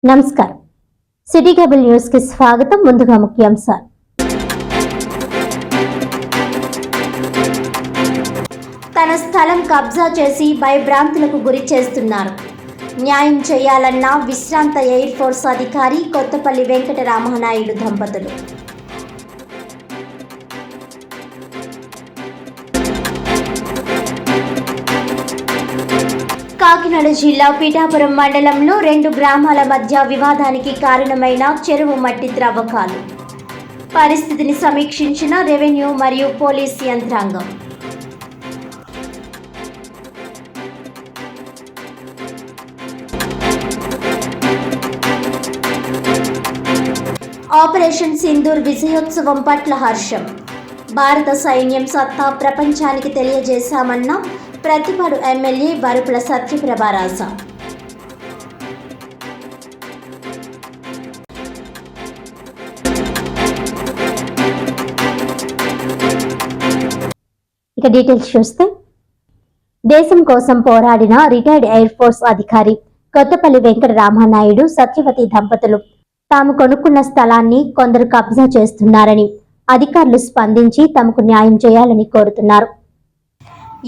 నమస్కారం. City cable news కి స్వాగతం. ముందుగా ముఖ్యాంశాలు. తన స్థలం కబ్జా చేసి భయభ్రాంతులకు గురి చేస్తున్నారు. న్యాయం చేయాలన్న విశ్రాంత ఎయిర్ ఫోర్స్ అధికారి కొత్తపల్లి వెంకట రామనాయుడు దంపతులు. కాకినాడ జిల్లా పీఠాపురం మండలంలో 2 గ్రామాల మధ్య వివాదానికి కారణమైన చెరువు మట్టి త్రవ్వకాలు. పరిస్థితిని సమీక్షించిన రెవెన్యూ మరియు పోలీస్ యంత్రాంగం. ఆపరేషన్ సింధూర్ విజయోత్సవం పట్ల హర్షం. భారత సైన్యం సత్తా ప్రపంచానికి తెలియజేశామన్న ప్రతిపాడు ఎమ్మెల్యే వరుపుల సత్యప్రభారాజ. ఇక డీటెయిల్స్ చూస్తే, దేశం కోసం పోరాడిన రిటైర్డ్ ఎయిర్ ఫోర్స్ అధికారి కొత్తపల్లి వెంకట రామనాయుడు సత్యవతి దంపతులు తాము కొనుక్కున్న స్థలాన్ని కొందరు కబ్జా చేస్తున్నారని అధికారులు స్పందించి తమకు న్యాయం చేయాలని కోరుతున్నారు.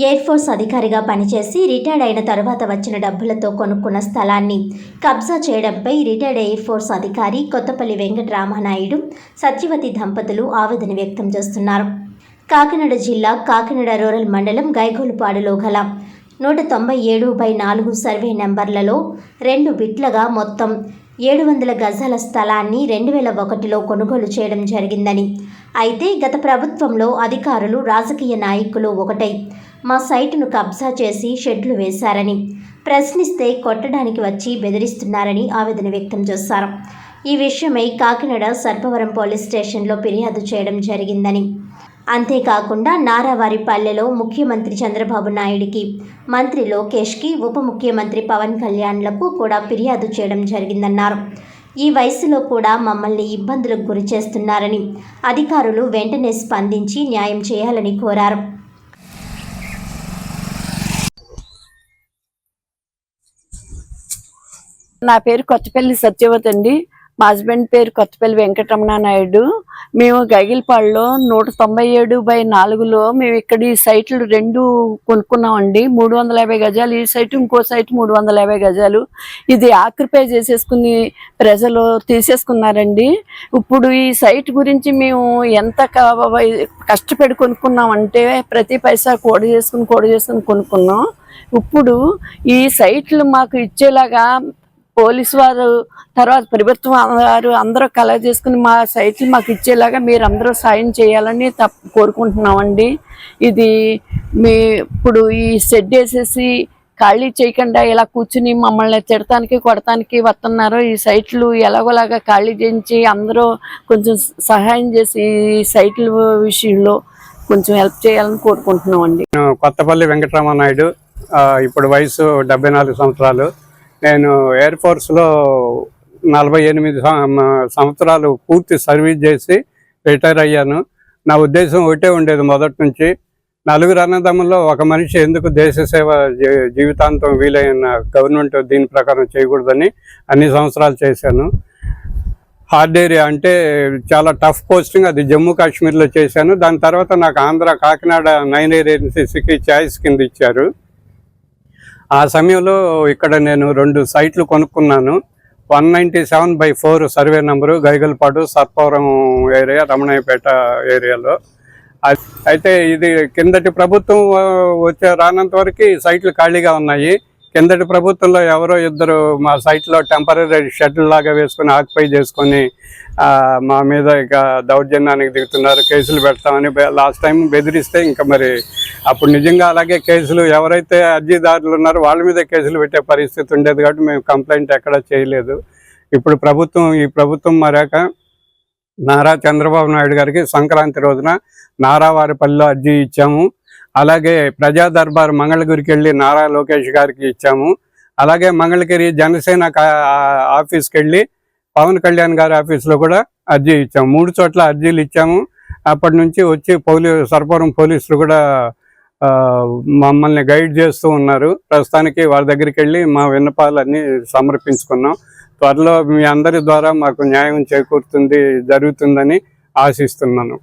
ఎయిర్ ఫోర్స్ అధికారిగా పనిచేసి రిటైర్డ్ అయిన తర్వాత వచ్చిన డబ్బులతో కొనుక్కున్న స్థలాన్ని కబ్జా చేయడంపై రిటైర్డ్ ఎయిర్ ఫోర్స్ అధికారి కొత్తపల్లి వెంకట రామనాయుడు సత్యవతి దంపతులు ఆవేదన వ్యక్తం చేస్తున్నారు. కాకినాడ జిల్లా కాకినాడ రూరల్ మండలం గైగోలుపాడులో గల 197/4 సర్వే నెంబర్లలో 2 బిట్లుగా మొత్తం 700 గజాల స్థలాన్ని 2001లో కొనుగోలు చేయడం జరిగిందని, అయితే గత ప్రభుత్వంలో అధికారులు రాజకీయ నాయకులు ఒకటై మా సైటును కబ్జా చేసి షెడ్లు వేశారని, ప్రశ్నిస్తే కొట్టడానికి వచ్చి బెదిరిస్తున్నారని ఆవేదన వ్యక్తం చేశారు. ఈ విషయమై కాకినాడ సర్పవరం పోలీస్ స్టేషన్లో ఫిర్యాదు చేయడం జరిగిందని, అంతేకాకుండా నారావారిపల్లెలో ముఖ్యమంత్రి చంద్రబాబు నాయుడికి, మంత్రి లోకేష్కి, ఉప ముఖ్యమంత్రి పవన్ కళ్యాణ్లకు కూడా ఫిర్యాదు చేయడం జరిగిందన్నారు. ఈ వయసులో కూడా మమ్మల్ని ఇబ్బందులకు గురి చేస్తున్నారని అధికారులు వెంటనే స్పందించి న్యాయం చేయాలని కోరారు. నా పేరు కొత్తపల్లి సత్యవతి అండి. మా హస్బెండ్ పేరు కొత్తపల్లి వెంకటరమణ నాయుడు. మేము గైగిల్పాడులో 197/4లో మేము ఇక్కడ ఈ సైట్లు 2 కొనుక్కున్నామండి. 350 గజాలు ఈ సైటు, ఇంకో సైటు 350 గజాలు. ఇది ఆక్యుపై చేసేసుకుని ప్రజలు తీసేసుకున్నారండి. ఇప్పుడు ఈ సైట్ గురించి మేము ఎంత కష్టపడి కొనుక్కున్నామంటే ప్రతి పైసా కూడ చేసుకుని కొనుక్కున్నాం. ఇప్పుడు ఈ సైట్లు మాకు ఇచ్చేలాగా పోలీసు వారు, తర్వాత ప్రభుత్వం వారు అందరూ కలెక్ట్ చేసుకుని మా సైట్లు మాకు ఇచ్చేలాగా మీరు అందరూ సాయం చేయాలని కోరుకుంటున్నామండి. ఇది ఇప్పుడు ఈ షెడ్ వేసేసి ఖాళీ చేయకుండా ఇలా కూర్చుని మమ్మల్ని తిడటానికి కొడటానికి వస్తున్నారు. ఈ సైట్లు ఎలాగోలాగా ఖాళీ చేయించి అందరూ కొంచెం సహాయం చేసి ఈ సైట్ల విషయంలో కొంచెం హెల్ప్ చేయాలని కోరుకుంటున్నామండి. కొత్తపల్లి వెంకటరామనాయుడు, ఇప్పుడు వయసు 74 సంవత్సరాలు. నేను ఎయిర్ ఫోర్స్లో 48 సంవత్సరాలు పూర్తి సర్వీస్ చేసి రిటైర్ అయ్యాను. నా ఉద్దేశం ఒకటే ఉండేది మొదటి నుంచి, 4 అన్నదమ్ముల్లో ఒక మనిషి ఎందుకు దేశ సేవ జీవితాంతం వీలైన గవర్నమెంట్ దీని ప్రకారం చేయకూడదని అన్ని సంవత్సరాలు చేశాను. హార్డ్ ఏరియా అంటే చాలా టఫ్ పోస్టింగ్, అది జమ్మూ కాశ్మీర్లో చేశాను. దాని తర్వాత నాకు ఆంధ్ర కాకినాడ 9 ఏరియన్సీకి చాయిస్ కింద ఇచ్చారు. ఆ సమయంలో ఇక్కడ నేను 2 సైట్లు కొనుక్కున్నాను. 197/4 survey number, Gaigalpadu, Sarpavaram area, Ramanayyapeta ఏరియాలో. అయితే ఇది కిందటి ప్రభుత్వం రానంత వరకు సైట్లు ఖాళీగా ఉన్నాయి. కిందటి ప్రభుత్వంలో ఎవరో ఇద్దరు మా సైట్లో టెంపరీ షెడ్లు లాగా వేసుకొని ఆక్యుపై చేసుకొని మా మీద ఇక దౌర్జన్యానికి దిగుతున్నారు. కేసులు పెడతామని లాస్ట్ టైం బెదిరిస్తే ఇంకా మరి అప్పుడు నిజంగా అలాగే కేసులు, ఎవరైతే అర్జీదారులు ఉన్నారో వాళ్ళ మీద కేసులు పెట్టే పరిస్థితి ఉండేది కాబట్టి మేము కంప్లైంట్ ఎక్కడా చేయలేదు. ఇప్పుడు ఈ ప్రభుత్వం మారాక నారా చంద్రబాబు నాయుడు గారికి సంక్రాంతి రోజున నారావారిపల్లిలో అర్జీ ఇచ్చాము. అలాగే ప్రజా దర్బార్ మంగళగిరికి వెళ్ళి నారా లోకేష్ గారికి ఇచ్చాము. అలాగే మంగళగిరి జనసేన ఆఫీస్కి వెళ్ళి పవన్ కళ్యాణ్ గారి ఆఫీస్లో కూడా అర్జీ ఇచ్చాము. 3 చోట్ల అర్జీలు ఇచ్చాము. అప్పటి నుంచి వచ్చి సర్పవరం పోలీసులు కూడా మమ్మల్ని గైడ్ చేస్తూ ఉన్నారు. ప్రస్తుతానికి వారి దగ్గరికి వెళ్ళి మా విన్నపాలన్నీ సమర్పించుకున్నాం. త్వరలో మీ అందరి ద్వారా మాకు న్యాయం జరుగుతుందని ఆశిస్తున్నాను.